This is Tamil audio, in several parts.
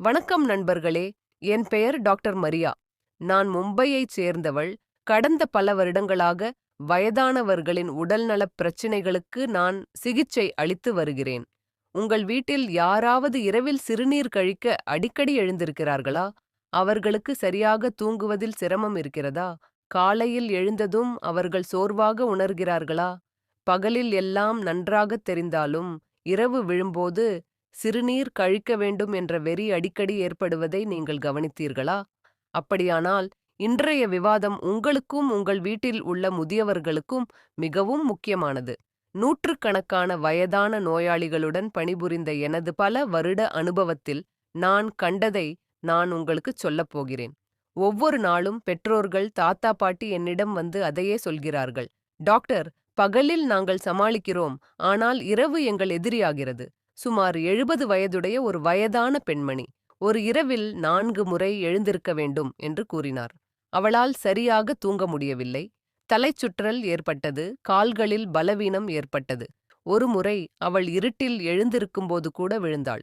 வணக்கம் நண்பர்களே. என் பெயர் டாக்டர் மரியா. நான் மும்பையைச் சேர்ந்தவள். கடந்த பல வருடங்களாக வயதானவர்களின் உடல்நலப் பிரச்சினைகளுக்கு நான் சிகிச்சை அளித்து வருகிறேன். உங்கள் வீட்டில் யாராவது இரவில் சிறுநீர் கழிக்க அடிக்கடி எழுந்திருக்கிறார்களா? அவர்களுக்கு சரியாக தூங்குவதில் சிரமம் இருக்கிறதா? காலையில் எழுந்ததும் அவர்கள் சோர்வாக உணர்கிறார்களா? பகலில் எல்லாம் நன்றாகத் தெரிந்தாலும் இரவு விழும்போது சிறுநீர் கழிக்க வேண்டும் என்ற வெறி அடிக்கடி ஏற்படுவதை நீங்கள் கவனித்தீர்களா? அப்படியானால் இன்றைய விவாதம் உங்களுக்கும் உங்கள் வீட்டில் உள்ள முதியவர்களுக்கும் மிகவும் முக்கியமானது. நூற்றுக்கணக்கான வயதான நோயாளிகளுடன் பணிபுரிந்த எனது பல வருட அனுபவத்தில் நான் கண்டதை நான் உங்களுக்குச் சொல்லப் போகிறேன். ஒவ்வொரு நாளும் பெற்றோர்கள், தாத்தா பாட்டி என்னிடம் வந்து அதையே சொல்கிறார்கள். டாக்டர், பகலில் நாங்கள் சமாளிக்கிறோம், ஆனால் இரவு எங்கள் எதிரியாகிறது. சுமார் 70 வயதுடைய ஒரு வயதான பெண்மணி ஒரு இரவில் 4 முறை எழுந்திருக்க வேண்டும் என்று கூறினார். அவளால் சரியாக தூங்க முடியவில்லை. தலைச்சுற்றல் ஏற்பட்டது. கால்களில் பலவீனம் ஏற்பட்டது. ஒரு முறை அவள் இருட்டில் எழுந்திருக்கும்போது கூட விழுந்தாள்.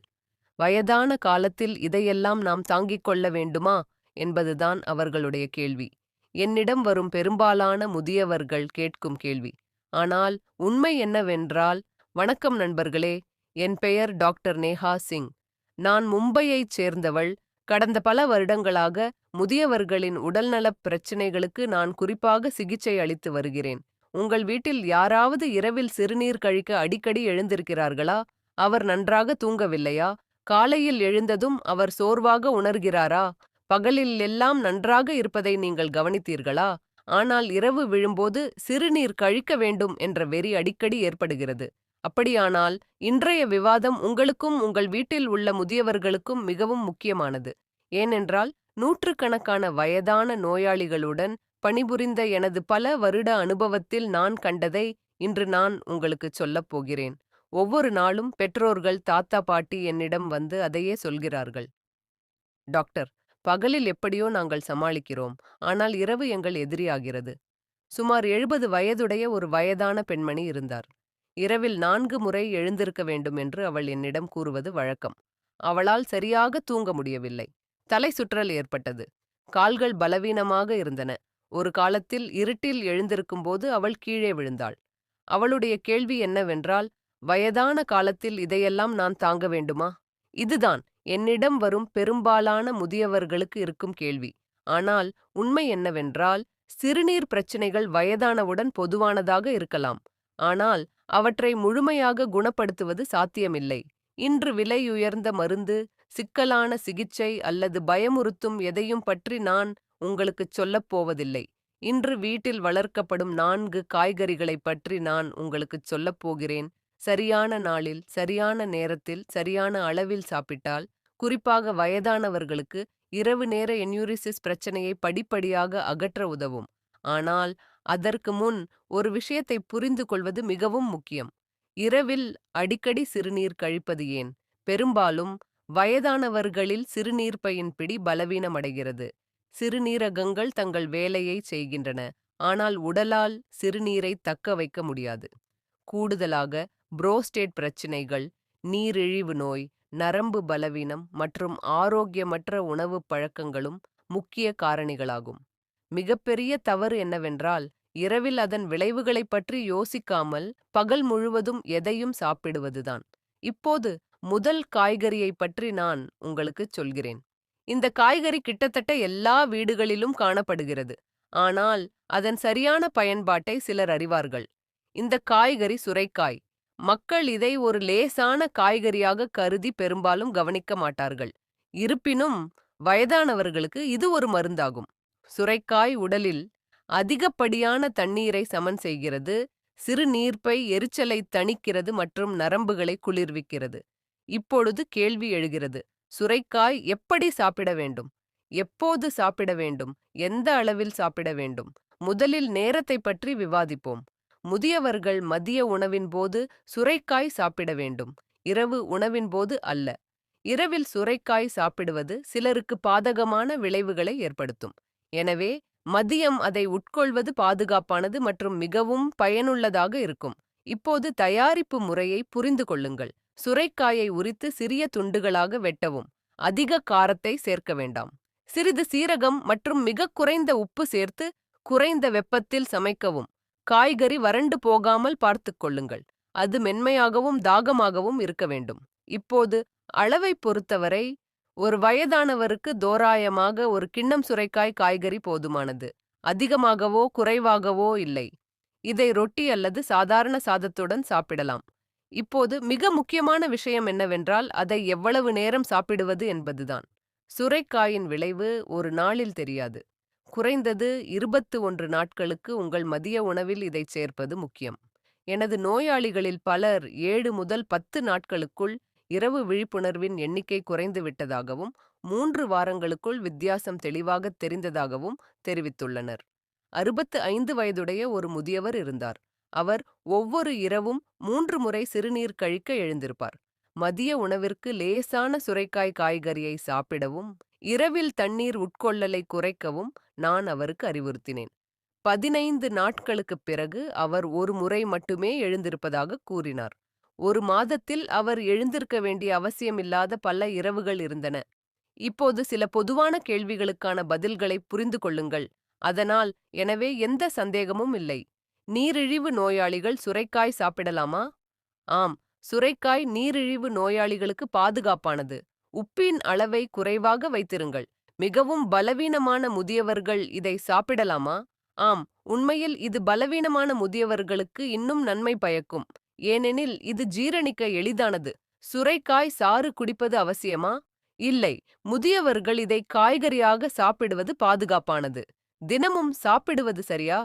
வயதான காலத்தில் இதையெல்லாம் நாம் தாங்கிக் கொள்ள வேண்டுமா என்பதுதான் அவர்களுடைய கேள்வி. என்னிடம் வரும் பெரும்பாலான முதியவர்கள் கேட்கும் கேள்வி. ஆனால் உண்மை என்னவென்றால், வணக்கம் நண்பர்களே, என் பெயர் டாக்டர் நேஹா சிங். நான் மும்பையைச் சேர்ந்தவள். கடந்த பல வருடங்களாக முதியவர்களின் உடல்நலப் பிரச்சினைகளுக்கு நான் குறிப்பாக சிகிச்சை அளித்து வருகிறேன். உங்கள் வீட்டில் யாராவது இரவில் சிறுநீர் கழிக்க அடிக்கடி எழுந்திருக்கிறார்களா? அவர் நன்றாக தூங்கவில்லையா? காலையில் எழுந்ததும் அவர் சோர்வாக உணர்கிறாரா? பகலில் எல்லாம் நன்றாக இருப்பதை நீங்கள் கவனித்தீர்களா? ஆனால் இரவு விழும்போது சிறுநீர் கழிக்க வேண்டும் என்ற வெறி அடிக்கடி ஏற்படுகிறது. அப்படியானால் இன்றைய விவாதம் உங்களுக்கும் உங்கள் வீட்டில் உள்ள முதியவர்களுக்கும் மிகவும் முக்கியமானது. ஏனென்றால் நூற்றுக்கணக்கான வயதான நோயாளிகளுடன் பணிபுரிந்த எனது பல வருட அனுபவத்தில் நான் கண்டதை இன்று நான் உங்களுக்குச் சொல்லப் போகிறேன். ஒவ்வொரு நாளும் பெற்றோர்கள், தாத்தா பாட்டி என்னிடம் வந்து அதையே சொல்கிறார்கள். டாக்டர், பகலில் எப்படியோ நாங்கள் சமாளிக்கிறோம், ஆனால் இரவு எங்கள் எதிரியாகிறது. சுமார் 70 வயதுடைய ஒரு வயதான பெண்மணி இருந்தார். இரவில் 4 முறை எழுந்திருக்க வேண்டும் என்று அவள் என்னிடம் கூறுவது வழக்கம். அவளால் சரியாக தூங்க முடியவில்லை. தலை சுற்றல் ஏற்பட்டது. கால்கள் பலவீனமாக இருந்தன. ஒரு காலத்தில் இருட்டில் எழுந்திருக்கும்போது அவள் கீழே விழுந்தாள். அவளுடைய கேள்வி என்னவென்றால், வயதான காலத்தில் இதையெல்லாம் நான் தாங்க வேண்டுமா? இதுதான் என்னிடம் வரும் பெரும்பாலான முதியவர்களுக்கு இருக்கும் கேள்வி. ஆனால் உண்மை என்னவென்றால், சிறுநீர் பிரச்சினைகள் வயதானவுடன் பொதுவானதாக இருக்கலாம். ஆனால் அவற்றை முழுமையாக குணப்படுத்துவது சாத்தியமில்லை. இன்று விலையுயர்ந்த மருந்து, சிக்கலான சிகிச்சை அல்லது பயமுறுத்தும் எதையும் பற்றி நான் உங்களுக்குச் சொல்லப் போவதில்லை. இன்று வீட்டில் வளர்க்கப்படும் 4 காய்கறிகளைப் பற்றி நான் உங்களுக்குச் சொல்லப் போகிறேன். சரியான நாளில், சரியான நேரத்தில், சரியான அளவில் சாப்பிட்டால், குறிப்பாக வயதானவர்களுக்கு இரவு நேர என்யூரிசிஸ் பிரச்சனையை படிப்படியாக அகற்ற உதவும். ஆனால் அதற்கு முன் ஒரு விஷயத்தை புரிந்து கொள்வது மிகவும் முக்கியம். இரவில் அடிக்கடி சிறுநீர் கழிப்பது ஏன்? பெரும்பாலும் வயதானவர்களில் சிறுநீர் பையின் பிடி பலவீனமடைகிறது. சிறுநீரகங்கள் தங்கள் வேலையை செய்கின்றன, ஆனால் உடலால் சிறுநீரை தக்க வைக்க முடியாது. கூடுதலாக புரோஸ்டேட் பிரச்சினைகள், நீரிழிவு நோய், நரம்பு பலவீனம் மற்றும் ஆரோக்கியமற்ற உணவுப் பழக்கங்களும் முக்கிய காரணிகளாகும். மிகப்பெரிய தவறு என்னவென்றால், இரவில் அதன் விளைவுகளைப் பற்றி யோசிக்காமல் பகல் முழுவதும் எதையும் சாப்பிடுவதுதான். இப்போது முதல் காய்கறியைப் பற்றி நான் உங்களுக்குச் சொல்கிறேன். இந்த காய்கறி கிட்டத்தட்ட எல்லா வீடுகளிலும் காணப்படுகிறது. ஆனால் அதன் சரியான பயன்பாட்டை சிலர் அறிவார்கள். இந்த காய்கறி சுரைக்காய். மக்கள் இதை ஒரு லேசான காய்கறியாக கருதி பெரும்பாலும் கவனிக்க மாட்டார்கள். இருப்பினும் வயதானவர்களுக்கு இது ஒரு மருந்தாகும். சுரைக்காய் உடலில் அதிகப்படியான தண்ணீரை சமன் செய்கிறது, சிறுநீர்ப்பை எரிச்சலை தணிக்கிறது மற்றும் நரம்புகளை குளிர்விக்கிறது. இப்பொழுது கேள்வி எழுகிறது, சுரைக்காய் எப்படி சாப்பிட வேண்டும்? எப்போது சாப்பிட வேண்டும்? எந்த அளவில் சாப்பிட வேண்டும்? முதலில் நேரத்தை பற்றி விவாதிப்போம். முதியவர்கள் மதிய உணவின் போது சுரைக்காய் சாப்பிட வேண்டும், இரவு உணவின் போது அல்ல. இரவில் சுரைக்காய் சாப்பிடுவது சிலருக்கு பாதகமான விளைவுகளை ஏற்படுத்தும். எனவே மதியம் அதை உட்கொள்வது பாதுகாப்பானது மற்றும் மிகவும் பயனுள்ளதாக இருக்கும். இப்போது தயாரிப்பு முறையை புரிந்து கொள்ளுங்கள். சுரைக்காயை உரித்து சிறிய துண்டுகளாக வெட்டவும். அதிக காரத்தை சேர்க்க வேண்டாம். சிறிது சீரகம் மற்றும் மிகக் குறைந்த உப்பு சேர்த்து குறைந்த வெப்பத்தில் சமைக்கவும். காய்கறி வறண்டு போகாமல் பார்த்துக் கொள்ளுங்கள். அது மென்மையாகவும் தாகமாகவும் இருக்க வேண்டும். இப்போது அளவை பொறுத்தவரை ஒரு வயதானவருக்கு தோராயமாக ஒரு கிண்ணம் சுரைக்காய் காய்கறி போதுமானது. அதிகமாகவோ குறைவாகவோ இல்லை. இதை ரொட்டி அல்லது சாதாரண சாதத்துடன் சாப்பிடலாம். இப்போது மிக முக்கியமான விஷயம் என்னவென்றால் அதை எவ்வளவு நேரம் சாப்பிடுவது என்பதுதான். சுரைக்காயின் விளைவு ஒரு நாளில் தெரியாது. குறைந்தது 21 நாட்களுக்கு உங்கள் மதிய உணவில் இதைச் சேர்ப்பது முக்கியம். எனது நோயாளிகளில் பலர் 7 முதல் 10 நாட்களுக்குள் இரவு விழிப்புணர்வின் எண்ணிக்கை குறைந்து விட்டதாகவும் 3 வாரங்களுக்குள் வித்தியாசம் தெளிவாகத் தெரிந்ததாகவும் தெரிவித்துள்ளனர். 65 வயதுடைய ஒரு முதியவர் இருந்தார். அவர் ஒவ்வொரு இரவும் 3 முறை சிறுநீர் கழிக்க எழுந்திருப்பார். மதிய உணவிற்கு லேசான சுரைக்காய் காய்கறியை சாப்பிடவும் இரவில் தண்ணீர் உட்கொள்ளலை குறைக்கவும் நான் அவருக்கு அறிவுறுத்தினேன். 15 நாட்களுக்குப் பிறகு அவர் ஒரு முறை மட்டுமே எழுந்திருப்பதாக கூறினார். ஒரு மாதத்தில் அவர் எழுந்திருக்க வேண்டிய அவசியமில்லாத பல இரவுகள் இருந்தன. இப்போது சில பொதுவான கேள்விகளுக்கான பதில்களை புரிந்து கொள்ளுங்கள். அதனால் எனவே எந்த சந்தேகமும் இல்லை. நீரிழிவு நோயாளிகள் சுரைக்காய் சாப்பிடலாமா? ஆம், சுரைக்காய் நீரிழிவு நோயாளிகளுக்கு பாதுகாப்பானது. உப்பின் அளவை குறைவாக வைத்திருங்கள். மிகவும் பலவீனமான முதியவர்கள் இதை சாப்பிடலாமா? ஆம், உண்மையில் இது பலவீனமான முதியவர்களுக்கு இன்னும் நன்மை பயக்கும். ஏனெனில் இது ஜீரணிக்க எளிதானது. சுரைக்காய் சாறு குடிப்பது அவசியமா? இல்லை, முதியவர்கள் இதை காய்கறியாக சாப்பிடுவது பாதுகாப்பானது. தினமும் சாப்பிடுவது சரியா?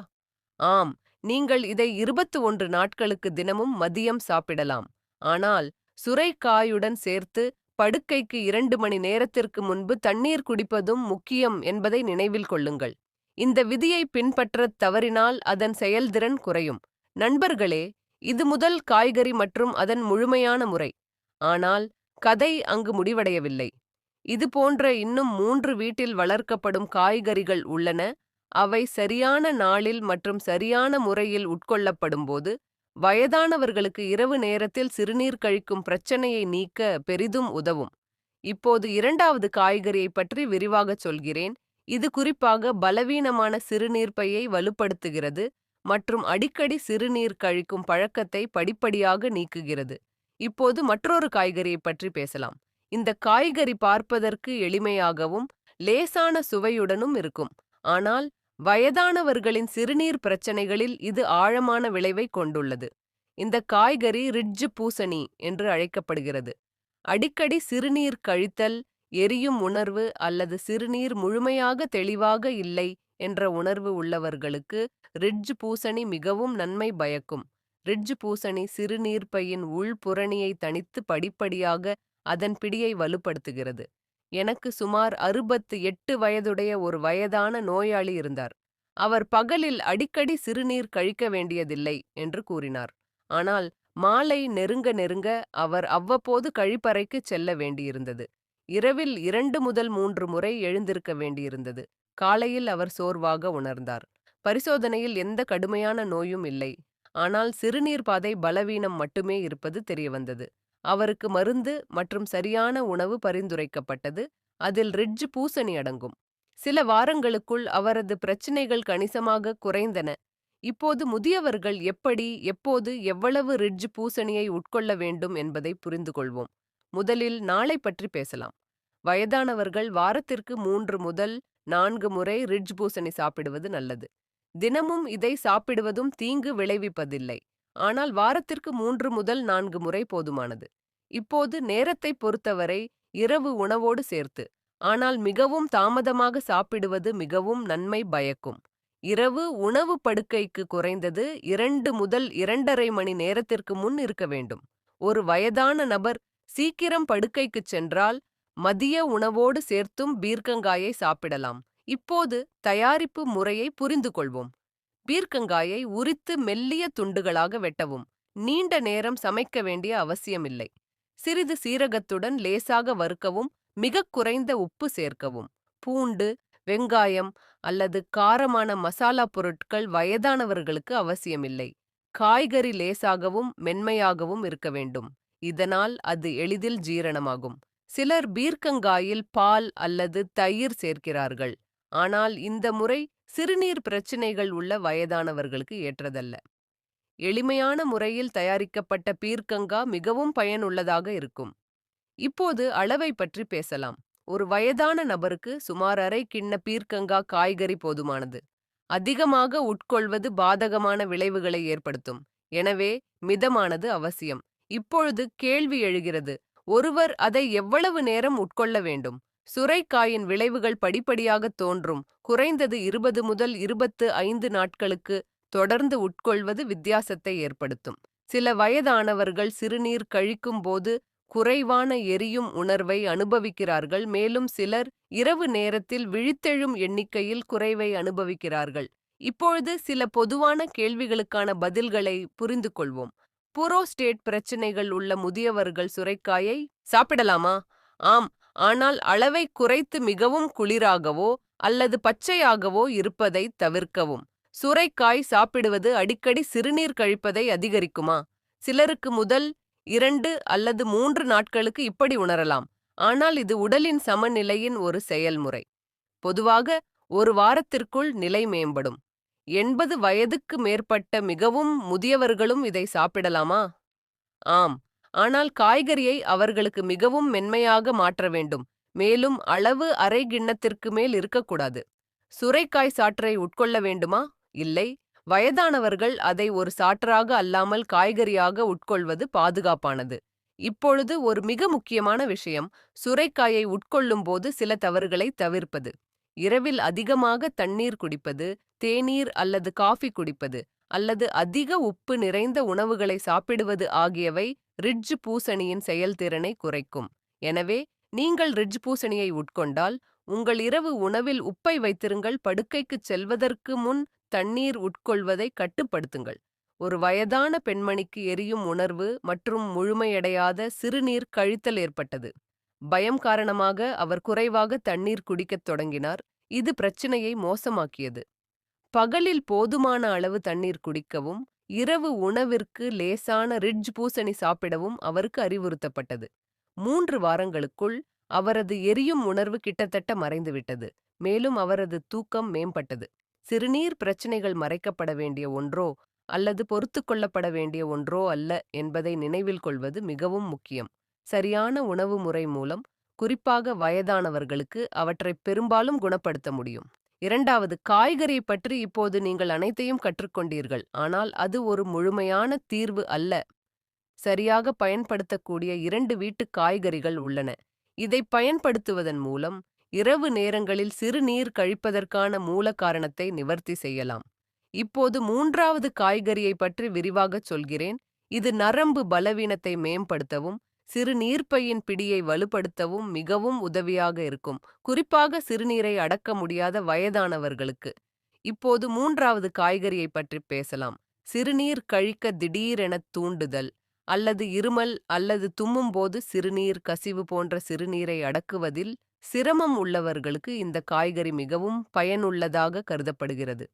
ஆம், நீங்கள் இதை 21 நாட்களுக்கு தினமும் மதியம் சாப்பிடலாம். ஆனால் சுரைக்காயுடன் சேர்த்து படுக்கைக்கு 2 மணி நேரத்திற்கு முன்பு தண்ணீர் குடிப்பதும் முக்கியம் என்பதை நினைவில் கொள்ளுங்கள். இந்த விதியை பின்பற்றத் தவறினால் அதன் செயல்திறன் குறையும். நண்பர்களே, இது முதல் காய்கறி மற்றும் அதன் முழுமையான முறை. ஆனால் கதை அங்கு முடிவடையவில்லை. இது போன்ற இன்னும் 3 வீட்டில் வளர்க்கப்படும் காய்கறிகள் உள்ளன. அவை சரியான நாளில் மற்றும் சரியான முறையில் உட்கொள்ளப்படும்போது வயதானவர்களுக்கு இரவு நேரத்தில் சிறுநீர் கழிக்கும் பிரச்சனையை நீக்க பெரிதும் உதவும். இப்போது 2வது காய்கறியை பற்றி விரிவாகச் சொல்கிறேன். இது குறிப்பாக பலவீனமான சிறுநீர்ப்பையை வலுப்படுத்துகிறது மற்றும் அடிக்கடி சிறுநீர் கழிக்கும் பழக்கத்தை படிப்படியாக நீக்குகிறது. இப்போது மற்றொரு காய்கறியை பற்றி பேசலாம். இந்த காய்கறி பார்ப்பதற்கு எளிமையாகவும் லேசான சுவையுடனும் இருக்கும். ஆனால் வயதானவர்களின் சிறுநீர் பிரச்சனைகளில் இது ஆழமான விளைவை கொண்டுள்ளது. இந்த காய்கறி ரிட்ஜ் பூசணி என்று அழைக்கப்படுகிறது. அடிக்கடி சிறுநீர் கழித்தல், எரியும் உணர்வு அல்லது சிறுநீர் முழுமையாக தெளிவாக இல்லை என்ற உணர்வு உள்ளவர்களுக்கு ரிட்ஜ் பூசணி மிகவும் நன்மை பயக்கும். ரிட்ஜ் பூசணி சிறுநீர்ப்பையின் உள்புறணியை தணித்து படிப்படியாக அதன் பிடியை வலுப்படுத்துகிறது. எனக்கு சுமார் 68 வயதுடைய ஒரு வயதான நோயாளி இருந்தார். அவர் பகலில் அடிக்கடி சிறுநீர் கழிக்க வேண்டியதில்லை என்று கூறினார். ஆனால் மாலை நெருங்க நெருங்க அவர் அவ்வப்போது கழிப்பறைக்கு செல்ல வேண்டியிருந்தது. இரவில் 2 முதல் 3 முறை எழுந்திருக்க வேண்டியிருந்தது. காலையில் அவர் சோர்வாக உணர்ந்தார். பரிசோதனையில் எந்த கடுமையான நோயும் இல்லை. ஆனால் சிறுநீர் பாதை பலவீனம் மட்டுமே இருப்பது தெரியவந்தது. அவருக்கு மருந்து மற்றும் சரியான உணவு பரிந்துரைக்கப்பட்டது. அதில் ரிட்ஜ் பூசணி அடங்கும். சில வாரங்களுக்குள் அவரது பிரச்சினைகள் கணிசமாக குறைந்தன. இப்போது முதியவர்கள் எப்படி, எப்போது, எவ்வளவு ரிட்ஜ் பூசணியை உட்கொள்ள வேண்டும் என்பதை புரிந்து கொள்வோம். முதலில் நாளை பற்றி பேசலாம். வயதானவர்கள் வாரத்திற்கு 3 முதல் 4 முறை ரிட்ஜ் பூசணி சாப்பிடுவது நல்லது. தினமும் இதை சாப்பிடுவதும் தீங்கு விளைவிப்பதில்லை. ஆனால் வாரத்திற்கு 3 முதல் 4 முறை போதுமானது. இப்போது நேரத்தை பொறுத்தவரை இரவு உணவோடு சேர்த்து, ஆனால் மிகவும் தாமதமாக சாப்பிடுவது மிகவும் நன்மை பயக்கும். இரவு உணவு படுக்கைக்கு குறைந்தது 2 முதல் 2½ மணி நேரத்திற்கு முன் இருக்க வேண்டும். ஒரு வயதான நபர் சீக்கிரம் படுக்கைக்குச் சென்றால் மதிய உணவோடு சேர்த்தும் பீர்க்கங்காயை சாப்பிடலாம். இப்போது தயாரிப்பு முறையை புரிந்து கொள்வோம். பீர்க்கங்காயை உரித்து மெல்லிய துண்டுகளாக வெட்டவும். நீண்ட நேரம் சமைக்க வேண்டிய அவசியமில்லை. சிறிது சீரகத்துடன் லேசாக வறுக்கவும். மிகக் குறைந்த உப்பு சேர்க்கவும். பூண்டு, வெங்காயம் அல்லது காரமான மசாலா பொருட்கள் வயதானவர்களுக்கு அவசியமில்லை. காய்கறி லேசாகவும் மென்மையாகவும் இருக்க வேண்டும். இதனால் அது எளிதில் ஜீரணமாகும். சிலர் பீர்க்கங்காயில் பால் அல்லது தயிர் சேர்க்கிறார்கள். ஆனால் இந்த முறை சிறுநீர் பிரச்சினைகள் உள்ள வயதானவர்களுக்கு ஏற்றதல்ல. எளிமையான முறையில் தயாரிக்கப்பட்ட பீர்க்கங்கா மிகவும் பயனுள்ளதாக இருக்கும். இப்போது அளவை பற்றி பேசலாம். ஒரு வயதான நபருக்கு சுமார் அரை கிண்ண பீர்க்கங்கா காய்கறி போதுமானது. அதிகமாக உட்கொள்வது பாதகமான விளைவுகளை ஏற்படுத்தும். எனவே மிதமானது அவசியம். இப்பொழுது கேள்வி எழுகிறது, ஒருவர் அதை எவ்வளவு நேரம் உட்கொள்ள வேண்டும்? சுரைக்காயின் விளைவுகள் படிப்படியாக தோன்றும். குறைந்தது 20 முதல் 25 நாட்களுக்கு தொடர்ந்து உட்கொள்வது வித்தியாசத்தை ஏற்படுத்தும். சில வயதானவர்கள் சிறுநீர் கழிக்கும் போது குறைவான எரியும் உணர்வை அனுபவிக்கிறார்கள், மேலும் சிலர் இரவு நேரத்தில் விழித்தெழும் எண்ணிக்கையில் குறைவை அனுபவிக்கிறார்கள். இப்பொழுது சில பொதுவான கேள்விகளுக்கான பதில்களை புரிந்து கொள்வோம். புரோஸ்டேட் பிரச்சினைகள் உள்ள முதியவர்கள் சுரைக்காயை சாப்பிடலாமா? ஆம், ஆனால் அளவை குறைத்து மிகவும் குளிராகவோ அல்லது பச்சையாகவோ இருப்பதை தவிர்க்கவும். சுரைக்காய் சாப்பிடுவது அடிக்கடி சிறுநீர் கழிப்பதை அதிகரிக்குமா? சிலருக்கு முதல் 2 அல்லது 3 நாட்களுக்கு இப்படி உணரலாம், ஆனால் இது உடலின் சமநிலையின் ஒரு செயல்முறை. பொதுவாக ஒரு வாரத்திற்குள் நிலை மேம்படும். 80 வயதுக்கு மேற்பட்ட மிகவும் முதியவர்களும் இதை சாப்பிடலாமா? ஆம், ஆனால் காய்கறியை அவர்களுக்கு மிகவும் மென்மையாக மாற்ற வேண்டும், மேலும் அளவு அரை கிண்ணத்திற்கு மேல் இருக்கக்கூடாது. சுரைக்காய் சாற்றை உட்கொள்ள வேண்டுமா? இல்லை. வயதானவர்கள் அதை ஒரு சாற்றாக அல்லாமல் காய்கறியாக உட்கொள்வது பாதுகாப்பானது. இப்பொழுது ஒரு மிக முக்கியமான விஷயம், சுரைக்காயை உட்கொள்ளும் போது சில தவறுகளை தவிர்ப்பது. இரவில் அதிகமாக தண்ணீர் குடிப்பது, தேநீர் அல்லது காஃபி குடிப்பது, அல்லது அதிக உப்பு நிறைந்த உணவுகளை சாப்பிடுவது ஆகியவை ரிட்ஜ் பூசணியின் செயல்திறனை குறைக்கும். எனவே நீங்கள் ரிட்ஜ் பூசணியை உட்கொண்டால் உங்கள் இரவு உணவில் உப்பை வைத்திருங்கள். படுக்கைக்குச் செல்வதற்கு முன் தண்ணீர் உட்கொள்வதை கட்டுப்படுத்துங்கள். ஒரு வயதான பெண்மணிக்கு எரியும் உணர்வு மற்றும் முழுமையடையாத சிறுநீர் கழித்தல் ஏற்பட்டது. பயம் காரணமாக அவர் குறைவாக தண்ணீர் குடிக்கத் தொடங்கினார். இது பிரச்சினையை மோசமாக்கியது. பகலில் போதுமான அளவு தண்ணீர் குடிக்கவும், இரவு உணவிற்கு லேசான ரிட்ஜ் பூசணி சாப்பிடவும் அவருக்கு அறிவுறுத்தப்பட்டது. 3 வாரங்களுக்குள் அவரது எரியும் உணர்வு கிட்டத்தட்ட மறைந்துவிட்டது, மேலும் அவரது தூக்கம் மேம்பட்டது. சிறுநீர் பிரச்சினைகள் மறைக்கப்பட வேண்டிய ஒன்றோ அல்லது பொறுத்துக்கொள்ளப்பட வேண்டிய ஒன்றோ அல்ல என்பதை நினைவில் கொள்வது மிகவும் முக்கியம். சரியான உணவு முறை மூலம், குறிப்பாக வயதானவர்களுக்கு, அவற்றை பெரும்பாலும் குணப்படுத்த முடியும். இரண்டாவது, காய்கறி பற்றி இப்போது நீங்கள் அனைத்தையும் கற்றுக்கொண்டீர்கள், ஆனால் அது ஒரு முழுமையான தீர்வு அல்ல. சரியாக பயன்படுத்தக்கூடிய 2 வீட்டு காய்கறிகள் உள்ளன. இதை பயன்படுத்துவதன் மூலம் இரவு நேரங்களில் சிறுநீர் கழிப்பதற்கான மூல காரணத்தை நிவர்த்தி செய்யலாம். இப்போது 3வது காய்கறியை பற்றி விரிவாகச் சொல்கிறேன். இது நரம்பு பலவீனத்தை மேம்படுத்தவும் சிறுநீர்ப்பையின் பிடியை வலுப்படுத்தவும் மிகவும் உதவியாக இருக்கும், குறிப்பாக சிறுநீரை அடக்க முடியாத வயதானவர்களுக்கு. இப்போது 3வது காய்கறியை பற்றி பேசலாம். சிறுநீர் கழிக்க திடீரென தூண்டுதல் அல்லது இருமல் அல்லது தும்மும் போது சிறுநீர் கசிவு போன்ற சிறுநீரை அடக்குவதில் சிரமம் உள்ளவர்களுக்கு இந்த காய்கறி மிகவும் பயனுள்ளதாக கருதப்படுகிறது.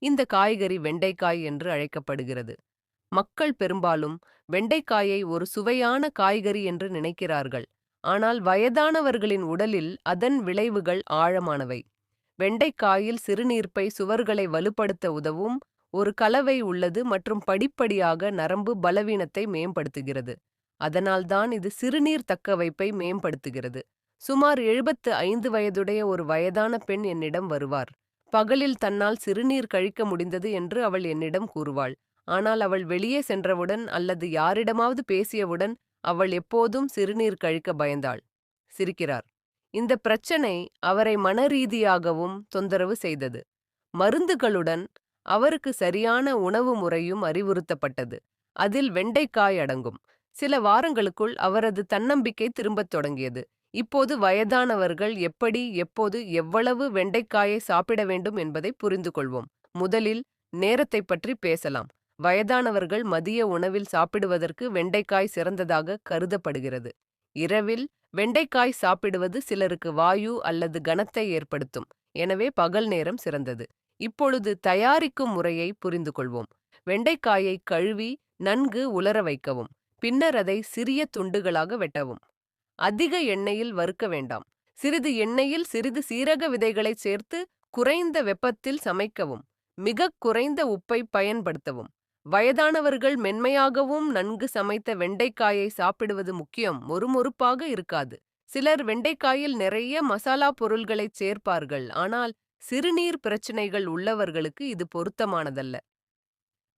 இந்த காய்கறி வெண்டைக்காய் என்று அழைக்கப்படுகிறது. மக்கள் பெரும்பாலும் வெண்டைக்காயை ஒரு சுவையான காய்கறி என்று நினைக்கிறார்கள், ஆனால் வயதானவர்களின் உடலில் அதன் விளைவுகள் ஆழமானவை. வெண்டைக்காயில் சிறுநீர்ப்பை சுவர்களை வலுப்படுத்த உதவும் ஒரு கலவை உள்ளது மற்றும் படிப்படியாக நரம்பு பலவீனத்தை மேம்படுத்துகிறது. அதனால்தான் இது சிறுநீர் தக்கவைப்பை மேம்படுத்துகிறது. சுமார் 75 வயதுடைய ஒரு வயதான பெண் என்னிடம் வருவார். பகலில் தன்னால் சிறுநீர் கழிக்க முடிந்தது என்று அவள் என்னிடம் கூறுவாள். ஆனால் அவள் வெளியே சென்றவுடன் அல்லது யாரிடமாவது பேசியவுடன் அவள் எப்போதும் சிறுநீர் கழிக்க பயந்தாள். சிரிக்கிறார். இந்த பிரச்சனை அவரை மனரீதியாகவும் தொந்தரவு செய்தது. மருந்துகளுடன் அவருக்கு சரியான உணவு முறையும் அறிவுறுத்தப்பட்டது. அதில் வெண்டைக்காய் அடங்கும். சில வாரங்களுக்குள் அவரது தன்னம்பிக்கை திரும்பத் தொடங்கியது. இப்போது வயதானவர்கள் எப்படி, எப்போது, எவ்வளவு வெண்டைக்காயை சாப்பிட வேண்டும் என்பதை புரிந்து கொள்வோம். முதலில் நேரத்தை பற்றி பேசலாம். வயதானவர்கள் மதிய உணவில் சாப்பிடுவதற்கு வெண்டைக்காய் சிறந்ததாக கருதப்படுகிறது. இரவில் வெண்டைக்காய் சாப்பிடுவது சிலருக்கு வாயு அல்லது கனத்தை ஏற்படுத்தும், எனவே பகல் நேரம் சிறந்தது. இப்பொழுது தயாரிக்கும் முறையை புரிந்து கொள்வோம். வெண்டைக்காயை கழுவி நன்கு உலர வைக்கவும், பின்னர் அதை சிறிய துண்டுகளாக வெட்டவும். அதிக எண்ணெயில் வறுக்க வேண்டாம். சிறிது எண்ணெயில் சிறிது சீரக விதைகளை சேர்த்து குறைந்த வெப்பத்தில் சமைக்கவும். மிகக் குறைந்த உப்பை பயன்படுத்தவும். வயதானவர்கள் மென்மையாகவும் நன்கு சமைத்த வெண்டைக்காயை சாப்பிடுவது முக்கியம். மொறுமொறுப்பாக இருக்காது. சிலர் வெண்டைக்காயில் நிறைய மசாலா பொருள்களைச் சேர்ப்பார்கள். ஆனால் சிறுநீர் பிரச்சனைகள் உள்ளவர்களுக்கு இது பொருத்தமானதல்ல.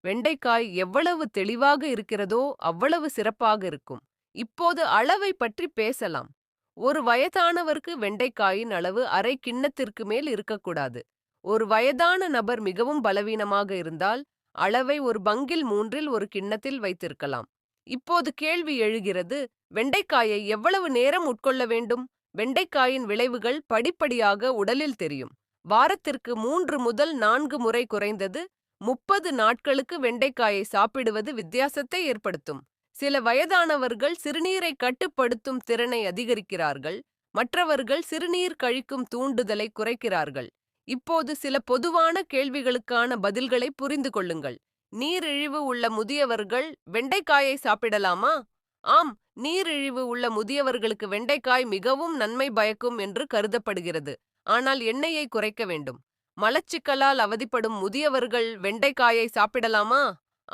வெண்டைக்காய் எவ்வளவு தெளிவாக இருக்கிறதோ அவ்வளவு சிறப்பாக இருக்கும். இப்போது அளவை பற்றி பேசலாம். ஒரு வயதானவருக்கு வெண்டைக்காயின் அளவு அரை கிண்ணத்திற்கு மேல் இருக்கக்கூடாது. ஒரு வயதான நபர் மிகவும் பலவீனமாக இருந்தால் அளவை ஒரு பங்கில் மூன்றில் ஒரு கிண்ணத்தில் வைத்திருக்கலாம். இப்போது கேள்வி எழுகிறது, வெண்டைக்காயை எவ்வளவு நேரம் உட்கொள்ள வேண்டும்? வெண்டைக்காயின் விளைவுகள் படிப்படியாக உடலில் தெரியும். வாரத்திற்கு 3 முதல் 4 முறை குறைந்தது 30 நாட்களுக்கு வெண்டைக்காயை சாப்பிடுவது வித்தியாசத்தை ஏற்படுத்தும். சில வயதானவர்கள் சிறுநீரை கட்டுப்படுத்தும் திறனை அதிகரிக்கிறார்கள். மற்றவர்கள் சிறுநீர் கழிக்கும் தூண்டுதலை குறைக்கிறார்கள். இப்போது சில பொதுவான கேள்விகளுக்கான பதில்களை புரிந்து கொள்ளுங்கள். நீரிழிவு உள்ள முதியவர்கள் வெண்டைக்காயை சாப்பிடலாமா? ஆம், நீரிழிவு உள்ள முதியவர்களுக்கு வெண்டைக்காய் மிகவும் நன்மை பயக்கும் என்று கருதப்படுகிறது. ஆனால் எண்ணெயை குறைக்க வேண்டும். மலச்சிக்கலால் அவதிப்படும் முதியவர்கள் வெண்டைக்காயை சாப்பிடலாமா?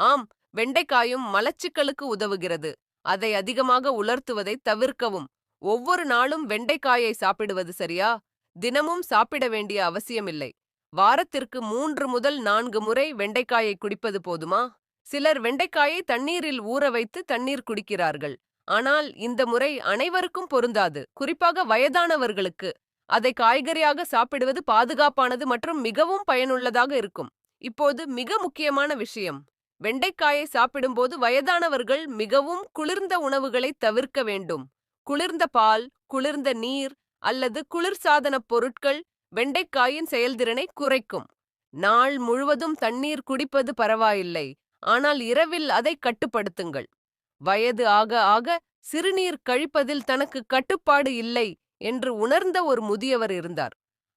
ஆம், வெண்டைக்காயும் மலச்சிக்கலுக்கு உதவுகிறது. அதை அதிகமாக உலர்த்துவதை தவிர்க்கவும். ஒவ்வொரு நாளும் வெண்டைக்காயை சாப்பிடுவது சரியா? தினமும் சாப்பிட வேண்டிய அவசியமில்லை. வாரத்திற்கு 3 முதல் 4 முறை வெண்டைக்காயை குடிப்பது போதுமா? சிலர் வெண்டைக்காயை தண்ணீரில் ஊற வைத்து தண்ணீர் குடிக்கிறார்கள். ஆனால் இந்த முறை அனைவருக்கும் பொருந்தாது, குறிப்பாக வயதானவர்களுக்கு. அதை காய்கறியாக சாப்பிடுவது பாதுகாப்பானது மற்றும் மிகவும் பயனுள்ளதாக இருக்கும். இப்போது மிக முக்கியமான விஷயம். வெண்டைக்காயை சாப்பிடும்போது வயதானவர்கள் மிகவும் குளிர்ந்த உணவுகளை தவிர்க்க வேண்டும். குளிர்ந்த பால், குளிர்ந்த நீர் அல்லது குளிர்சாதனப் பொருட்கள் வெண்டைக்காயின் செயல்திறனை குறைக்கும். நாள் முழுவதும் தண்ணீர் குடிப்பது பரவாயில்லை, ஆனால் இரவில் அதை கட்டுப்படுத்துங்கள். வயது ஆக ஆக சிறுநீர் கழிப்பதில் தனக்கு கட்டுப்பாடு இல்லை என்று உணர்ந்த ஒரு முதியவர் இருந்தார்.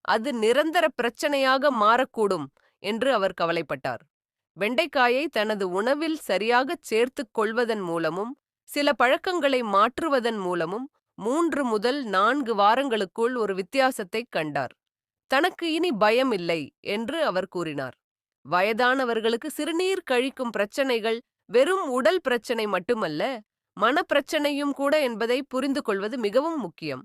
அது நிரந்தர பிரச்சனையாக மாறக்கூடும் என்று அவர் கவலைப்பட்டார். வெண்டைக்காயை தனது உணவில் சரியாகச் சேர்த்துக் கொள்வதன் மூலமும் சில பழக்கங்களை மாற்றுவதன் மூலமும் 3 முதல் 4 வாரங்களுக்குள் ஒரு வித்தியாசத்தைக் கண்டார். தனக்கு இனி பயம் இல்லை என்று அவர் கூறினார். வயதானவர்களுக்கு சிறுநீர் கழிக்கும் பிரச்சனைகள் வெறும் உடல் பிரச்சனை மட்டுமல்ல, மனப்பிரச்சனையும் கூட என்பதை புரிந்து கொள்வது மிகவும் முக்கியம்.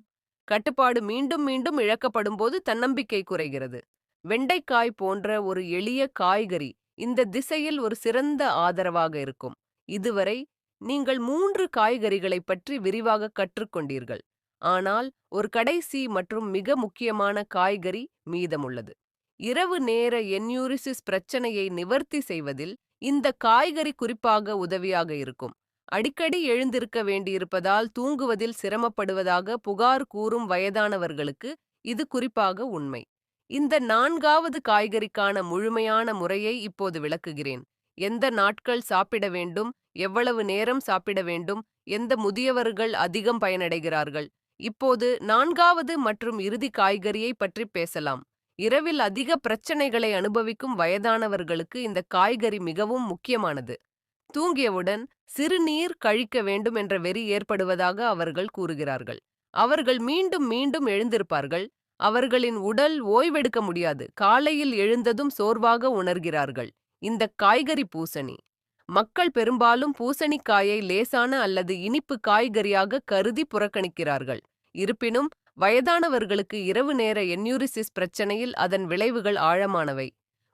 கட்டுப்பாடு மீண்டும் மீண்டும் இழக்கப்படும்போது தன்னம்பிக்கை குறைகிறது. வெண்டைக்காய் போன்ற ஒரு எளிய காய்கறி இந்த திசையில் ஒரு சிறந்த ஆதரவாக இருக்கும். இதுவரை நீங்கள் 3 காய்கறிகளைப் பற்றி விரிவாக கற்றுக்கொண்டீர்கள். ஆனால் ஒரு கடைசி மற்றும் மிக முக்கியமான காய்கறி மீதமுள்ளது. இரவு நேர என்யூரிசிஸ் பிரச்சனையை நிவர்த்தி செய்வதில் இந்த காய்கறி குறிப்பாக உதவியாக இருக்கும். அடிக்கடி எழுந்திருக்க வேண்டியிருப்பதால் தூங்குவதில் சிரமப்படுவதாக புகார் கூறும் வயதானவர்களுக்கு இது குறிப்பாக உண்மை. இந்த 4வது காய்கறிக்கான முழுமையான முறையை இப்போது விளக்குகிறேன். எந்த நாட்கள் சாப்பிட வேண்டும், எவ்வளவு நேரம் சாப்பிட வேண்டும், எந்த முதியவர்கள் அதிகம் பயனடைகிறார்கள். இப்போது 4வது மற்றும் இறுதி காய்கறியை பற்றி பேசலாம். இரவில் அதிக பிரச்சனைகளை அனுபவிக்கும் வயதானவர்களுக்கு இந்த காய்கறி மிகவும் முக்கியமானது. தூங்கியவுடன் சிறுநீர் கழிக்க வேண்டும் என்ற வெறி ஏற்படுவதாக அவர்கள் கூறுகிறார்கள். அவர்கள் மீண்டும் மீண்டும் எழுந்திருப்பார்கள். அவர்களின் உடல் ஓய்வெடுக்க முடியாது. காலையில் எழுந்ததும் சோர்வாக உணர்கிறார்கள். இந்த காய்கறி பூசணி. மக்கள் பெரும்பாலும் பூசணிக்காயை லேசான அல்லது இனிப்பு காய்கறியாக கருதி புறக்கணிக்கிறார்கள். இருப்பினும் வயதானவர்களுக்கு இரவு நேர என்யூரிசிஸ் பிரச்சனையில் அதன் விளைவுகள் ஆழமானவை.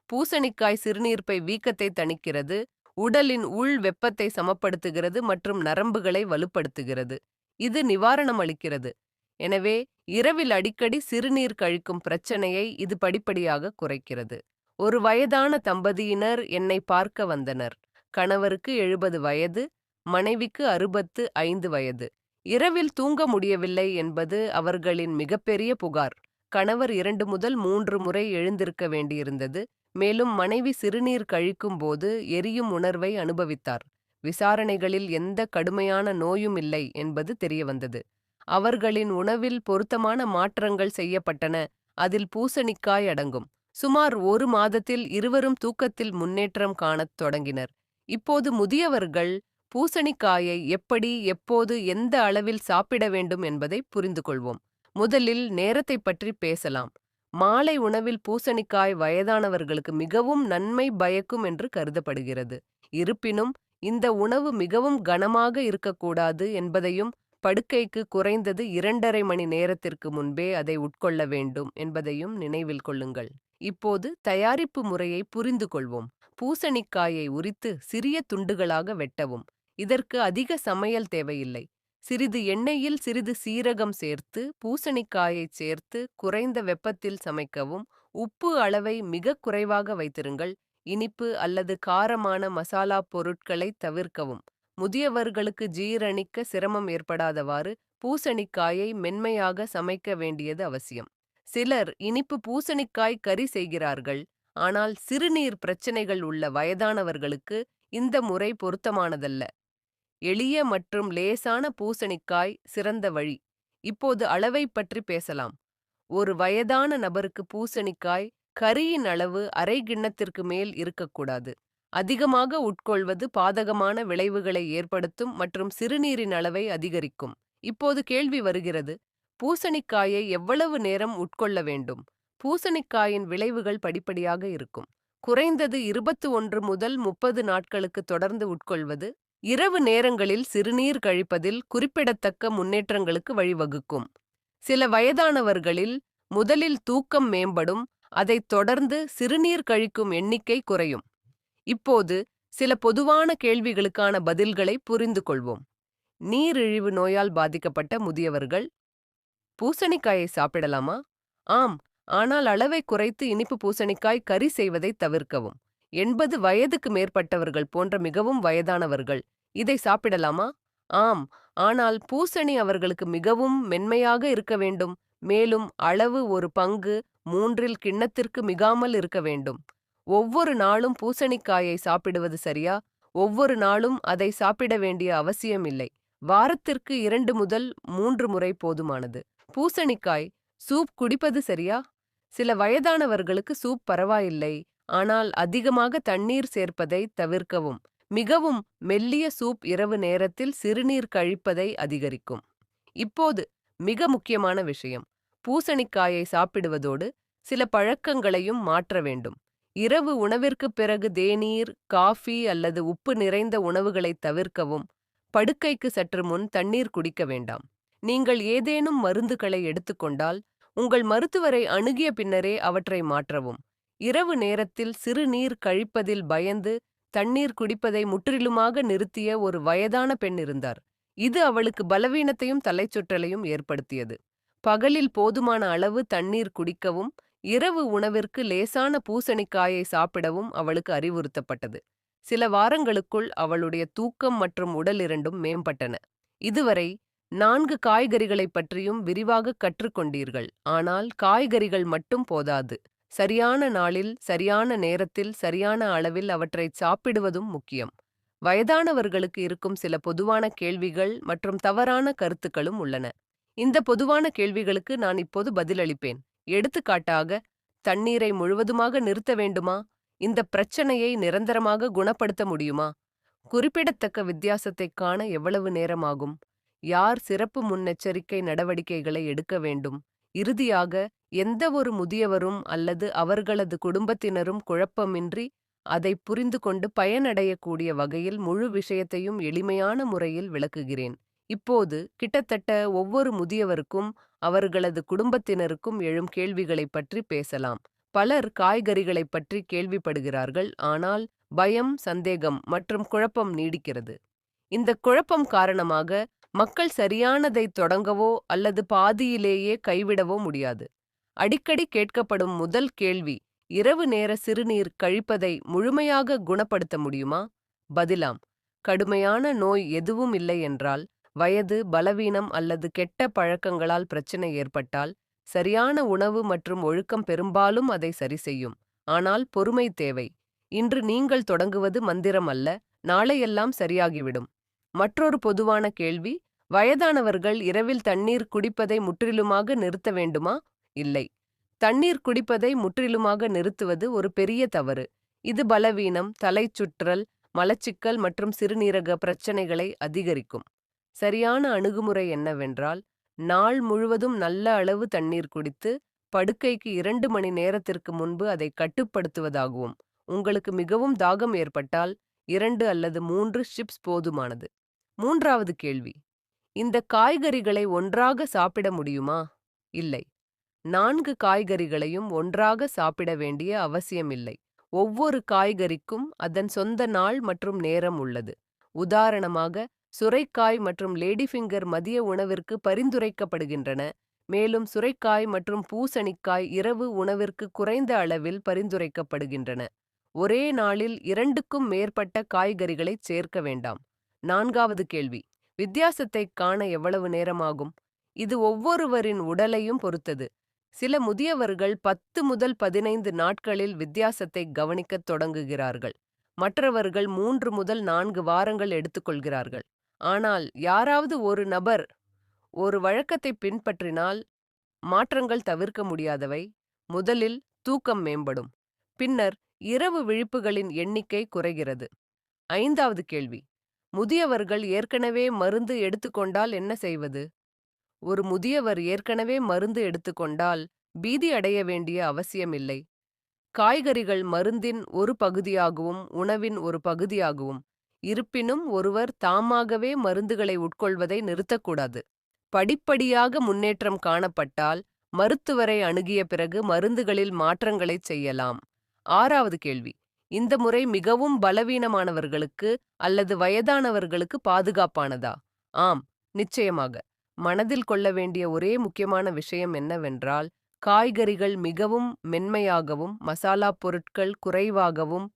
பூசணிக்காய் சிறுநீர்ப்பை வீக்கத்தை தணிக்கிறது, உடலின் உள் வெப்பத்தை சமப்படுத்துகிறது மற்றும் நரம்புகளை வலுப்படுத்துகிறது. இது நிவாரணம் அளிக்கிறது. எனவே இரவில் அடிக்கடி சிறுநீர் கழிக்கும் பிரச்சனையை இது படிப்படியாக குறைக்கிறது. ஒரு வயதான தம்பதியினர் என்னை பார்க்க வந்தனர். கணவருக்கு 70 வயது, மனைவிக்கு 65 வயது. இரவில் தூங்க முடியவில்லை என்பது அவர்களின் மிகப்பெரிய புகார். கணவர் 2 முதல் 3 முறை எழுந்திருக்க வேண்டியிருந்தது. மேலும் மனைவி சிறுநீர் கழிக்கும் போது எரியும் உணர்வை அனுபவித்தார். விசாரணைகளில் எந்த கடுமையான நோயும் இல்லை என்பது தெரியவந்தது. அவர்களின் உணவில் பொருத்தமான மாற்றங்கள் செய்யப்பட்டன. அதில் பூசணிக்காய் அடங்கும். சுமார் 1 மாதத்தில் இருவரும் தூக்கத்தில் முன்னேற்றம் காணத் தொடங்கினர். இப்போது முதியவர்கள் பூசணிக்காயை எப்படி, எப்போது, எந்த அளவில் சாப்பிட வேண்டும் என்பதை புரிந்து கொள்வோம். முதலில் நேரத்தைப் பற்றி பேசலாம். மாலை உணவில் பூசணிக்காய் வயதானவர்களுக்கு மிகவும் நன்மை பயக்கும் என்று கருதப்படுகிறது. இருப்பினும், இந்த உணவு மிகவும் கனமாக இருக்கக்கூடாது என்பதையும், படுக்கைக்கு குறைந்தது 2½ மணி நேரத்திற்கு முன்பே அதை உட்கொள்ள வேண்டும் என்பதையும் நினைவில் கொள்ளுங்கள். இப்போது தயாரிப்பு முறையை புரிந்து கொள்வோம். பூசணிக்காயை உரித்து சிறிய துண்டுகளாக வெட்டவும். இதற்கு அதிக சமையல் தேவையில்லை. சிறிது எண்ணெயில் சிறிது சீரகம் சேர்த்து பூசணிக்காயைச் சேர்த்து குறைந்த வெப்பத்தில் சமைக்கவும். உப்பு அளவை மிகக் குறைவாக வைத்திருங்கள். இனிப்பு அல்லது காரமான மசாலா பொருட்களை தவிர்க்கவும். முதியவர்களுக்கு ஜீரணிக்க சிரமம் ஏற்படாதவாறு பூசணிக்காயை மென்மையாக சமைக்க வேண்டியது அவசியம். சிலர் இனிப்பு பூசணிக்காய் கறி செய்கிறார்கள். ஆனால் சிறுநீர் பிரச்சனைகள் உள்ள வயதானவர்களுக்கு இந்த முறை பொருத்தமானதல்ல. எளிய மற்றும் லேசான பூசணிக்காய் சிறந்த வழி. இப்போது அளவை பற்றி பேசலாம். ஒரு வயதான நபருக்கு பூசணிக்காய் கறியின் அளவு அரை கிண்ணத்திற்கு மேல் இருக்கக்கூடாது. அதிகமாக உட்கொள்வது பாதகமான விளைவுகளை ஏற்படுத்தும் மற்றும் சிறுநீரின் அளவை அதிகரிக்கும். இப்போது கேள்வி வருகிறது, பூசணிக்காயை எவ்வளவு நேரம் உட்கொள்ள வேண்டும்? பூசணிக்காயின் விளைவுகள் படிப்படியாக இருக்கும். குறைந்தது 21 முதல் 30 நாட்களுக்கு தொடர்ந்து உட்கொள்வது இரவு நேரங்களில் சிறுநீர் கழிப்பதில் குறிப்பிடத்தக்க முன்னேற்றங்களுக்கு வழிவகுக்கும். சில வயதானவர்களில் முதலில் தூக்கம் மேம்படும், அதைத் தொடர்ந்து சிறுநீர் கழிக்கும் எண்ணிக்கை குறையும். இப்போது சில பொதுவான கேள்விகளுக்கான பதில்களை புரிந்து கொள்வோம். நீரிழிவு நோயால் பாதிக்கப்பட்ட முதியவர்கள் பூசணிக்காயை சாப்பிடலாமா? ஆம், ஆனால் அளவை குறைத்து இனிப்பு பூசணிக்காய் கறி செய்வதை தவிர்க்கவும். 80 வயதுக்கு மேற்பட்டவர்கள் போன்ற மிகவும் வயதானவர்கள் இதை சாப்பிடலாமா? ஆம், ஆனால் பூசணி அவர்களுக்கு மிகவும் மென்மையாக இருக்க வேண்டும். மேலும் அளவு ஒரு பங்கு 3 கிண்ணத்திற்கு மிகாமல் இருக்க வேண்டும். ஒவ்வொரு நாளும் பூசணிக்காயை சாப்பிடுவது சரியா? ஒவ்வொரு நாளும் அதை சாப்பிட வேண்டிய அவசியமில்லை. வாரத்திற்கு 2 முதல் 3 முறை போதுமானது. பூசணிக்காய் சூப் குடிப்பது சரியா? சில வயதானவர்களுக்கு சூப் பரவாயில்லை, ஆனால் அதிகமாக தண்ணீர் சேர்ப்பதை தவிர்க்கவும். மிகவும் மெல்லிய சூப் இரவு நேரத்தில் சிறுநீர் கழிப்பதை அதிகரிக்கும். இப்போது மிக முக்கியமான விஷயம், பூசணிக்காயை சாப்பிடுவதோடு சில பழக்கங்களையும் மாற்ற வேண்டும். இரவு உணவிற்கு பிறகு தேநீர், காஃபி அல்லது உப்பு நிறைந்த உணவுகளை தவிர்க்கவும். படுக்கைக்கு சற்று முன் தண்ணீர் குடிக்க வேண்டாம். நீங்கள் ஏதேனும் மருந்துகளை எடுத்துக்கொண்டால் உங்கள் மருத்துவரை அணுகிய பின்னரே அவற்றை மாற்றவும். இரவு நேரத்தில் சிறுநீர் கழிப்பதில் பயந்து தண்ணீர் குடிப்பதை முற்றிலுமாக நிறுத்திய ஒரு வயதான பெண் இருந்தார். இது அவளுக்கு பலவீனத்தையும் தலைச்சுற்றலையும் ஏற்படுத்தியது. பகலில் போதுமான அளவு தண்ணீர் குடிக்கவும், இரவு உணவிற்கு லேசான பூசணிக்காயை சாப்பிடவும் அவளுக்கு அறிவுறுத்தப்பட்டது. சில வாரங்களுக்குள் அவளுடைய தூக்கம் மற்றும் உடல் இரண்டும் மேம்பட்டன. இதுவரை 4 காய்கறிகளைப் பற்றியும் விரிவாக கற்றுக்கொண்டீர்கள். ஆனால் காய்கறிகள் மட்டும் போதாது. சரியான நாளில், சரியான நேரத்தில், சரியான அளவில் அவற்றை சாப்பிடுவதும் முக்கியம். வயதானவர்களுக்கு இருக்கும் சில பொதுவான கேள்விகள் மற்றும் தவறான கருத்துக்களும் உள்ளன. இந்த பொதுவான கேள்விகளுக்கு நான் இப்போது பதிலளிப்பேன். எடுத்துக்காட்டாக, தண்ணீரை முழுவதுமாக நிறுத்த வேண்டுமா? இந்த பிரச்சனையை நிரந்தரமாக குணப்படுத்த முடியுமா? குறிப்பிடத்தக்க வித்தியாசத்தைக் காண எவ்வளவு நேரமாகும்? யார் சிறப்பு முன்னெச்சரிக்கை நடவடிக்கைகளை எடுக்க வேண்டும்? இறுதியாக, எந்த ஒரு முதியவரும் அல்லது அவர்களது குடும்பத்தினரும் குழப்பமின்றி அதை புரிந்து கொண்டு பயனடையக்கூடிய வகையில் முழு விஷயத்தையும் எளிமையான முறையில் விளக்குகிறேன். இப்போது கிட்டத்தட்ட ஒவ்வொரு முதியவருக்கும் அவர்களது குடும்பத்தினருக்கும் எழும் கேள்விகளைப் பற்றி பேசலாம். பலர் காய்கறிகளைப் பற்றி கேள்விப்படுகிறார்கள், ஆனால் பயம், சந்தேகம் மற்றும் குழப்பம் நீடிக்கிறது. இந்த குழப்பம் காரணமாக மக்கள் சரியானதை தொடங்கவோ அல்லது பாதியிலேயே கைவிடவோ முடியாது. அடிக்கடி கேட்கப்படும் முதல் கேள்வி, இரவு நேர சிறுநீர் கழிப்பதை முழுமையாக குணப்படுத்த முடியுமா? பதிலாம், கடுமையான நோய் எதுவும் இல்லை என்றால், வயது, பலவீனம் அல்லது கெட்ட பழக்கங்களால் பிரச்சனை ஏற்பட்டால், சரியான உணவு மற்றும் ஒழுக்கம் பெரும்பாலும் அதை சரிசெய்யும். ஆனால் பொறுமை தேவை. இன்று நீங்கள் தொடங்குவது மந்திரம் அல்ல, நாளையெல்லாம் சரியாகிவிடும். மற்றொரு பொதுவான கேள்வி, வயதானவர்கள் இரவில் தண்ணீர் குடிப்பதை முற்றிலுமாக நிறுத்த வேண்டுமா? இல்லை. தண்ணீர் குடிப்பதை முற்றிலுமாக நிறுத்துவது ஒரு பெரிய தவறு. இது பலவீனம், தலைச்சுற்றல் மலச்சிக்கல் மற்றும் சிறுநீரக பிரச்சனைகளை அதிகரிக்கும். சரியான அணுகுமுறை என்னவென்றால், நாள் முழுவதும் நல்ல அளவு தண்ணீர் குடித்து, படுக்கைக்கு 2 மணி நேரத்திற்கு முன்பு அதை கட்டுப்படுத்துவதாகும். உங்களுக்கு மிகவும் தாகம் ஏற்பட்டால் 2 அல்லது 3 சிப்ஸ் போதுமானது. 3வது கேள்வி. இந்த காய்கறிகளை ஒன்றாக சாப்பிட முடியுமா? இல்லை. 4 காய்கறிகளையும் ஒன்றாக சாப்பிட வேண்டிய அவசியமில்லை. ஒவ்வொரு காய்கறிக்கும் அதன் சொந்த நாள் மற்றும் நேரம் உள்ளது. உதாரணமாக, சுரைக்காய் மற்றும் லேடிஃபிங்கர் மதிய உணவிற்கு பரிந்துரைக்கப்படுகின்றன, மேலும் சுரைக்காய் மற்றும் பூசணிக்காய் இரவு உணவிற்கு குறைந்த அளவில் பரிந்துரைக்கப்படுகின்றன. ஒரே நாளில் 2க்கும் மேற்பட்ட காய்கறிகளை சேர்க்க வேண்டாம். 4வது கேள்வி. வித்தியாசத்தைக் காண எவ்வளவு நேரமாகும்? இது ஒவ்வொருவரின் உடலையும் பொறுத்தது. சில முதியவர்கள் 10 முதல் 15 நாட்களில் வித்தியாசத்தை கவனிக்கத் தொடங்குகிறார்கள். மற்றவர்கள் 3 முதல் 4 வாரங்கள் எடுத்துக்கொள்கிறார்கள். ஆனால் யாராவது ஒரு நபர் ஒரு வழக்கத்தை பின்பற்றினால் மாற்றங்கள் தவிர்க்க முடியாதவை. முதலில் தூக்கம் மேம்படும். பின்னர் இரவு விழிப்புகளின் எண்ணிக்கை குறைகிறது. 5வது கேள்வி. முதியவர்கள் ஏற்கனவே மருந்து எடுத்துக்கொண்டால் என்ன செய்வது? ஒரு முதியவர் ஏற்கனவே மருந்து எடுத்துக்கொண்டால் பீதி அடைய வேண்டிய அவசியமில்லை. காய்கறிகள் மருந்தின் ஒரு பகுதியாகவும் உணவின் ஒரு பகுதியாகவும். இருப்பினும் ஒருவர் தாமாகவே மருந்துகளை உட்கொள்வதை நிறுத்தக்கூடாது. படிப்படியாக முன்னேற்றம் காணப்பட்டால் மருத்துவரை அணுகிய பிறகு மருந்துகளில் மாற்றங்களைச் செய்யலாம். 6வது கேள்வி. இந்த முறை மிகவும் பலவீனமானவர்களுக்கு அல்லது வயதானவர்களுக்கு பாதுகாப்பானதா? ஆம், நிச்சயமாக. மனதில் கொள்ள வேண்டிய ஒரே முக்கியமான விஷயம் என்னவென்றால், காய்கறிகள் மிகவும் மென்மையாகவும் மசாலா பொருட்கள் குறைவாகவும்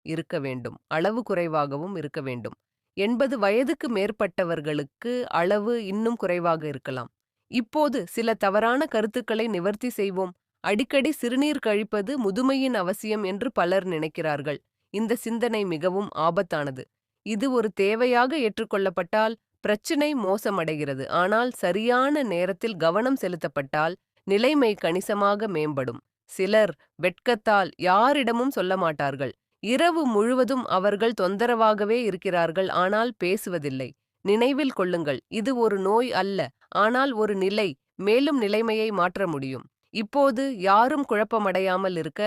இருக்க வேண்டும். அளவு குறைவாகவும் இருக்க வேண்டும். 80 வயதுக்கு மேற்பட்டவர்களுக்கு அளவு இன்னும் குறைவாக இருக்கலாம். இப்போது சில தவறான கருத்துக்களை நிவர்த்தி செய்வோம். அடிக்கடி சிறுநீர் கழிப்பது முதுமையின் அவசியம் என்று பலர் நினைக்கிறார்கள். இந்த சிந்தனை மிகவும் ஆபத்தானது. இது ஒரு தேவையாக ஏற்றுக்கொள்ளப்பட்டால் பிரச்சினை மோசமடைகிறது. ஆனால் சரியான நேரத்தில் கவனம் செலுத்தப்பட்டால் நிலைமை கணிசமாக மேம்படும். சிலர் வெட்கத்தால் யாரிடமும் சொல்ல மாட்டார்கள். இரவு முழுவதும் அவர்கள் தொந்தரவாகவே இருக்கிறார்கள், ஆனால் பேசுவதில்லை. நினைவில் கொள்ளுங்கள், இது ஒரு நோய் அல்ல, ஆனால் ஒரு நிலை. மேலும் நிலைமையை மாற்ற முடியும். இப்போது யாரும் குழப்பமடையாமல் இருக்க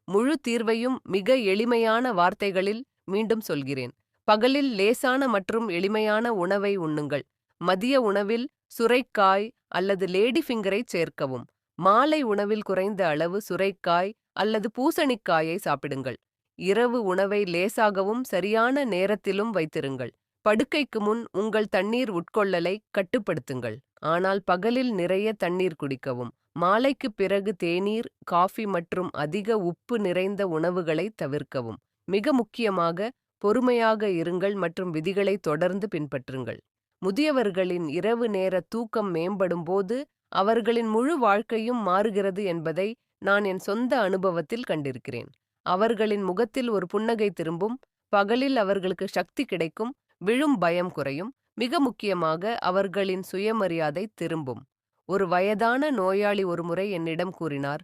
முழு தீர்வையும் மிக எளிமையான வார்த்தைகளில் மீண்டும் சொல்கிறேன். பகலில் லேசான மற்றும் எளிமையான உணவை உண்ணுங்கள். மதிய உணவில் சுரைக்காய் அல்லது லேடிஃபிங்கரை சேர்க்கவும். மாலை உணவில் குறைந்த அளவு சுரைக்காய் அல்லது பூசணிக்காயை சாப்பிடுங்கள். இரவு உணவை லேசாகவும் சரியான நேரத்திலும் வைத்திருங்கள். படுக்கைக்கு முன் உங்கள் தண்ணீர் உட்கொள்ளலை கட்டுப்படுத்துங்கள். ஆனால் பகலில் நிறைய தண்ணீர் குடிக்கவும். மாலைக்கு பிறகு தேநீர், காஃபி மற்றும் அதிக உப்பு நிறைந்த உணவுகளை தவிர்க்கவும். மிக முக்கியமாக, பொறுமையாக இருங்கள் மற்றும் விதிகளை தொடர்ந்து பின்பற்றுங்கள். முதியவர்களின் இரவு நேர தூக்கம் மேம்படும் போது அவர்களின் முழு வாழ்க்கையும் மாறுகிறது என்பதை நான் என் சொந்த அனுபவத்தில் கண்டிருக்கிறேன். அவர்களின் முகத்தில் ஒரு புன்னகை திரும்பும். பகலில் அவர்களுக்கு சக்தி கிடைக்கும். விழும் பயம் குறையும். மிக முக்கியமாக, அவர்களின் சுயமரியாதை திரும்பும். ஒரு வயதான நோயாளி ஒருமுறை என்னிடம் கூறினார்,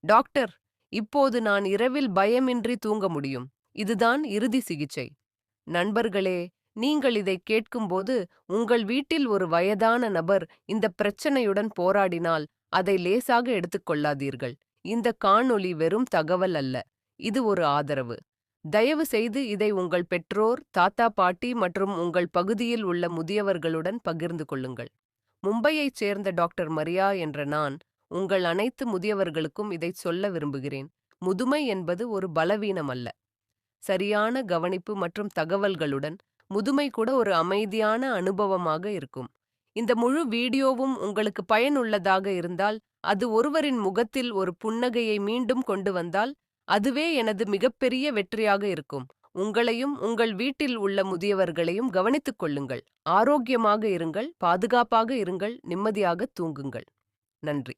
டாக்டர், இப்போது நான் இரவில் பயமின்றி தூங்க முடியும். இதுதான் இறுதி சிகிச்சை. நண்பர்களே, நீங்கள் இதை கேட்கும்போது உங்கள் வீட்டில் ஒரு வயதான நபர் இந்த பிரச்சனையுடன் போராடினால் அதை லேசாக எடுத்துக்கொள்ளாதீர்கள். இந்த காணொளி வெறும் தகவல் அல்ல, இது ஒரு ஆதரவு. தயவு செய்து இதை உங்கள் பெற்றோர், தாத்தா பாட்டி மற்றும் உங்கள் பகுதியில் உள்ள முதியவர்களுடன் பகிர்ந்து கொள்ளுங்கள். மும்பையைச் சேர்ந்த டாக்டர் மரியா என்ற நான் உங்கள் அனைத்து முதியவர்களுக்கும் இதைச் சொல்ல விரும்புகிறேன். முதுமை என்பது ஒரு பலவீனம் அல்ல. சரியான கவனிப்பு மற்றும் தகவல்களுடன் முதுமை கூட ஒரு அமைதியான அனுபவமாக இருக்கும். இந்த முழு வீடியோவும் உங்களுக்கு பயனுள்ளதாக இருந்தால், அது ஒருவரின் முகத்தில் ஒரு புன்னகையை மீண்டும் கொண்டு வந்தால், அதுவே எனது மிகப்பெரிய வெற்றியாக இருக்கும். உங்களையும் உங்கள் வீட்டில் உள்ள முதியவர்களையும் கவனித்துக் கொள்ளுங்கள். ஆரோக்கியமாக இருங்கள், பாதுகாப்பாக இருங்கள், நிம்மதியாக தூங்குங்கள். நன்றி.